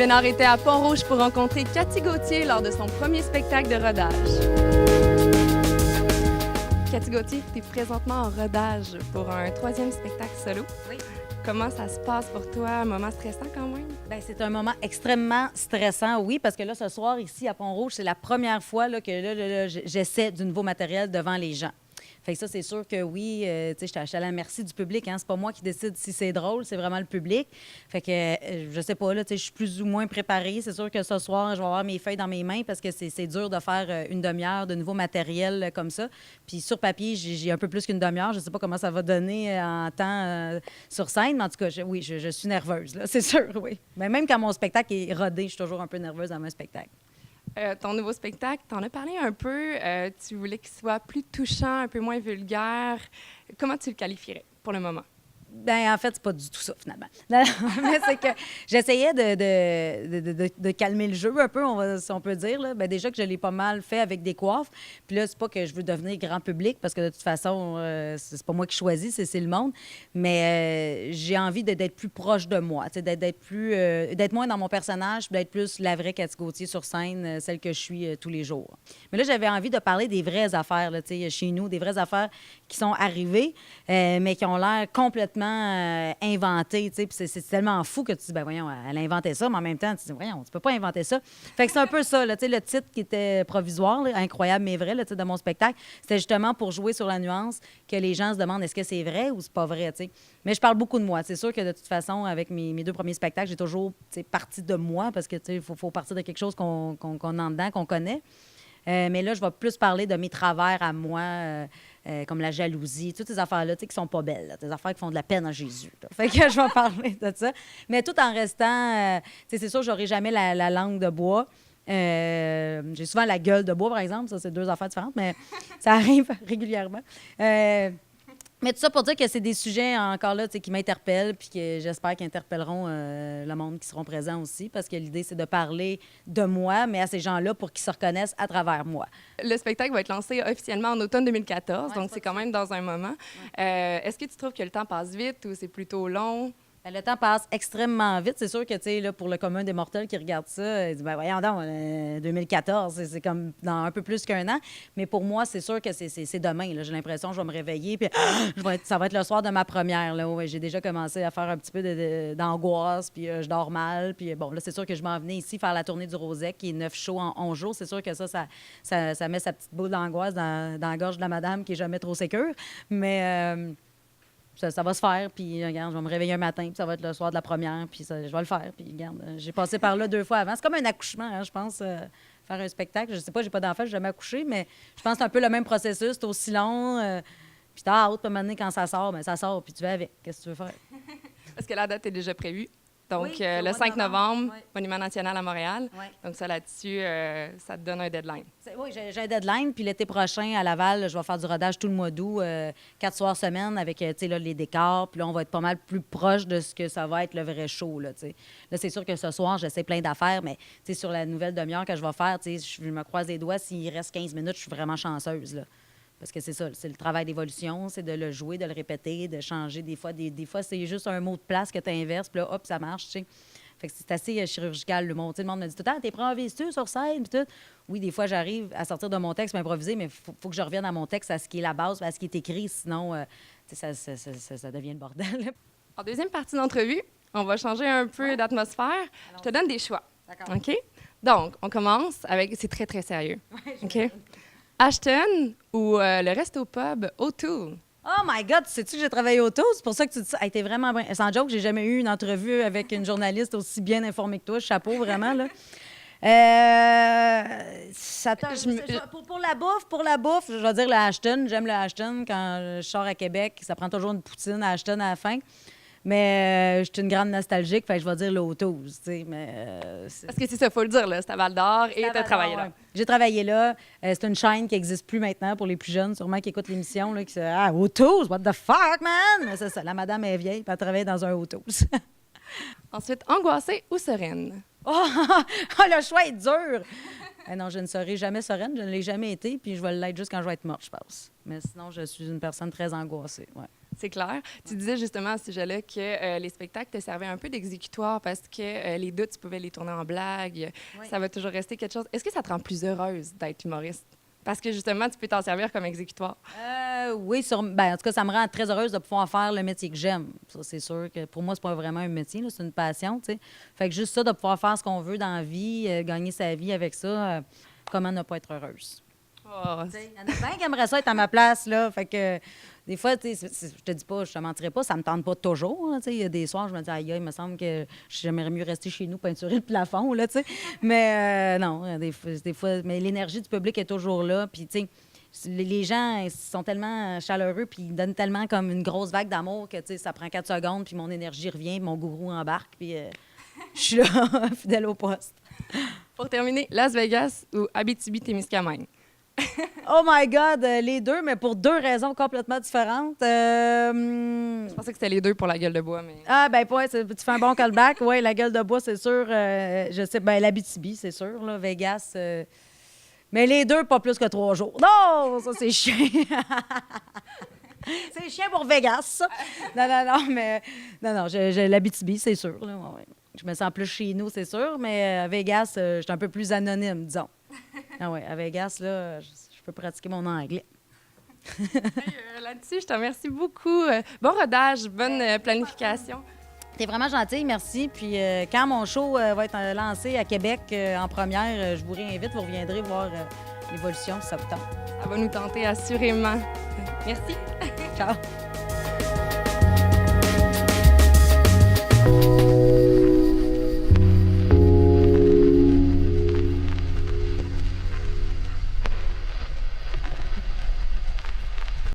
Léonard était à Pont-Rouge pour rencontrer Cathy Gauthier lors de son premier spectacle de rodage. Cathy Gauthier, tu es présentement en rodage pour un 3e spectacle solo. Oui. Comment ça se passe pour toi? Un moment stressant quand même? Bien, c'est un moment extrêmement stressant, oui, parce que là, ce soir, ici, à Pont-Rouge, c'est la première fois là, que j'essaie du nouveau matériel devant les gens. Fait que ça, c'est sûr que oui, tu sais, je suis à la merci du public. Hein. C'est pas moi qui décide si c'est drôle, c'est vraiment le public. Fait que, je sais pas, là, tu sais, je suis plus ou moins préparée. C'est sûr que ce soir, je vais avoir mes feuilles dans mes mains parce que c'est dur de faire une demi-heure de nouveau matériel comme ça. Puis sur papier, j'ai un peu plus qu'une demi-heure. Je sais pas comment ça va donner en temps sur scène, mais en tout cas, oui, je suis nerveuse, là, c'est sûr, oui. Mais même quand mon spectacle est rodé, je suis toujours un peu nerveuse dans mon spectacle. Ton nouveau spectacle, tu en as parlé un peu. Tu voulais qu'il soit plus touchant, un peu moins vulgaire. Comment tu le qualifierais pour le moment? Bien, en fait, c'est pas du tout ça, finalement. Non, mais c'est que j'essayais de calmer le jeu un peu, si on peut dire. Là. Bien, déjà que je l'ai pas mal fait avec des coiffes. Puis là, c'est pas que je veux devenir grand public, parce que de toute façon, c'est pas moi qui choisis, c'est le monde. Mais j'ai envie d'être plus proche de moi, d'être moins dans mon personnage, puis d'être plus la vraie Cathy Gauthier sur scène, celle que je suis tous les jours. Mais là, j'avais envie de parler des vraies affaires, là, chez nous, des vraies affaires qui sont arrivées, mais qui ont l'air complètement inventé, tu sais, puis c'est tellement fou que tu dis, ben voyons, elle a inventé ça, mais en même temps, tu dis, voyons, tu peux pas inventer ça. Fait que c'est un peu ça, là, tu sais, le titre qui était provisoire, là, incroyable mais vrai, là, tu sais, de mon spectacle, c'était justement pour jouer sur la nuance que les gens se demandent est-ce que c'est vrai ou c'est pas vrai, tu sais. Mais je parle beaucoup de moi. C'est sûr que de toute façon, avec mes 2 premiers spectacles, j'ai toujours, tu sais, parti de moi parce que, tu sais, il faut partir de quelque chose qu'on a dedans, qu'on connaît. Mais là, je vais plus parler de mes travers à moi, comme la jalousie, toutes ces affaires-là, tu sais, qui sont pas belles, là, des affaires qui font de la peine à Jésus. Là. Fait que je vais parler de ça. Mais tout en restant, tu sais, c'est sûr, j'aurai jamais la langue de bois. J'ai souvent la gueule de bois, par exemple. Ça, c'est 2 affaires différentes, mais ça arrive régulièrement. Mais tout ça pour dire que c'est des sujets encore là qui m'interpellent puis que j'espère qu'ils interpelleront le monde qui seront présents aussi parce que l'idée, c'est de parler de moi, mais à ces gens-là pour qu'ils se reconnaissent à travers moi. Le spectacle va être lancé officiellement en automne 2014, ouais, donc c'est quand même dans un moment. Ouais. Est-ce que tu trouves que le temps passe vite ou c'est plutôt long? Bien, le temps passe extrêmement vite. C'est sûr que, tu sais, là, pour le commun des mortels qui regarde ça, il dit, ben voyons donc, 2014, c'est comme dans un peu plus qu'1 an. Mais pour moi, c'est sûr que c'est demain. J'ai l'impression que je vais me réveiller, puis ça va être le soir de ma première. Là, où j'ai déjà commencé à faire un petit peu d'angoisse, puis je dors mal. Puis bon, là, c'est sûr que je m'en venais ici faire la tournée du Rosec, qui est 9 shows en 11 jours. C'est sûr que ça met sa petite boule d'angoisse dans la gorge de la madame qui est jamais trop sécure. Mais... Ça va se faire, puis regarde, je vais me réveiller un matin, puis ça va être le soir de la première, puis je vais le faire. Puis regarde, j'ai passé par là 2 fois avant. C'est comme un accouchement, hein, je pense, faire un spectacle. Je sais pas, j'ai pas d'enfant, j'ai jamais accouché, mais je pense que c'est un peu le même processus, c'est aussi long. Puis t'as hâte, puis à un moment donné, quand ça sort, bien, ça sort, puis tu vas avec. Qu'est-ce que tu veux faire? Est-ce que la date est déjà prévue? Donc, oui, le 5 novembre, oui. Monument national à Montréal. Oui. Donc, ça là-dessus, ça te donne un deadline. Oui, j'ai un deadline. Puis l'été prochain, à Laval, je vais faire du rodage tout le mois d'août, 4 soirs semaine avec là, les décors. Puis là, on va être pas mal plus proche de ce que ça va être le vrai show. Là, là c'est sûr que ce soir, j'essaie plein d'affaires, mais sur la nouvelle demi-heure que je vais faire, je me croise les doigts. S'il reste 15 minutes, je suis vraiment chanceuse. Là. Parce que c'est ça, c'est le travail d'évolution, c'est de le jouer, de le répéter, de changer. Des fois c'est juste un mot de place que tu inverses, puis là, hop, ça marche, tu sais. Fait que c'est assez chirurgical, le monde. Le monde me dit tout le temps, t'es improvisé sur scène, puis tout. Oui, des fois, j'arrive à sortir de mon texte, m'improviser, mais il faut que je revienne à mon texte, à ce qui est la base, à ce qui est écrit, sinon, ça devient le bordel. En deuxième partie d'entrevue, on va changer un peu d'atmosphère. Je te donne des choix. D'accord. OK? Donc, on commence avec... C'est très, très sérieux. OK? Ashton ou le Resto Pub O'Toole? Oh my God, sais-tu que j'ai travaillé au Toast? C'est pour ça que tu dis ça. Hey, t'es vraiment bien. Sans joke, j'ai jamais eu une entrevue avec une journaliste aussi bien informée que toi. Chapeau, vraiment, là. Pour la bouffe, je vais dire le Ashton. J'aime le Ashton. Quand je sors à Québec, ça prend toujours une poutine à Ashton à la fin. Mais je suis une grande nostalgique, fait que je vais dire l'Autos, tu sais, mais... Parce que c'est ça, il faut le dire, là, c'est à Val-d'Or et tu as travaillé là. Ouais. J'ai travaillé là. C'est une chaîne qui n'existe plus maintenant pour les plus jeunes, sûrement, qui écoutent l'émission, là, qui se ah, Autos, what the fuck, man? Mais c'est ça, la madame est vieille, puis elle travaille dans un Autos. Ensuite, angoissée ou sereine? Oh, le choix est dur! Non, je ne serai jamais sereine, je ne l'ai jamais été, puis je vais l'être juste quand je vais être morte, je pense. Mais sinon, je suis une personne très angoissée, ouais. C'est clair. Tu disais justement à ce sujet-là que les spectacles te servaient un peu d'exécutoire parce que les doutes, tu pouvais les tourner en blague. Oui. Ça va toujours rester quelque chose. Est-ce que ça te rend plus heureuse d'être humoriste? Parce que justement, tu peux t'en servir comme exécutoire. Oui, en tout cas, ça me rend très heureuse de pouvoir faire le métier que j'aime. Ça, c'est sûr que pour moi, c'est pas vraiment un métier, là, c'est une passion, tu sais. Fait que juste ça, de pouvoir faire ce qu'on veut dans la vie, gagner sa vie avec ça, comment ne pas être heureuse? Oh, Il y en a bien qui aimeraient ça être à ma place, là. Fait que des fois, tu sais, je te dis pas, je te mentirais pas, ça me tente pas toujours, là, tu sais. Il y a des soirs, je me dis, aïe, il me semble que j'aimerais mieux rester chez nous, peinturer le plafond, là, tu sais. Mais non, des fois, mais l'énergie du public est toujours là. Puis, tu sais, les gens ils sont tellement chaleureux, puis ils donnent tellement comme une grosse vague d'amour que, tu sais, ça prend 4 secondes, puis mon énergie revient, puis mon gourou embarque, puis je suis là, fidèle au poste. pour terminer, Las Vegas ou Abitibi-Témiscamingue? Oh my God, les deux, mais pour deux raisons complètement différentes. Je pensais que c'était les deux pour la gueule de bois, mais... Ah, ben, ouais, tu fais un bon callback. Oui, la gueule de bois, c'est sûr. Je sais, ben, l'Abitibi, c'est sûr. Là, Vegas. Mais les deux, pas plus que 3 jours. Non, ça, c'est chiant. C'est chiant pour Vegas, ça. Non, mais. Non, l'Abitibi, c'est sûr. Là, ouais. Je me sens plus chez nous, c'est sûr. Mais à Vegas, je suis un peu plus anonyme, disons. Ah ouais, à Vegas, là, je peux pratiquer mon anglais. Là-dessus, je te remercie beaucoup. Bon rodage, bonne planification. T'es vraiment gentil, merci. Puis quand mon show va être lancé à Québec en première, je vous réinvite, vous reviendrez voir l'évolution si ça vous tente. Ça va nous tenter assurément. Merci. Ciao.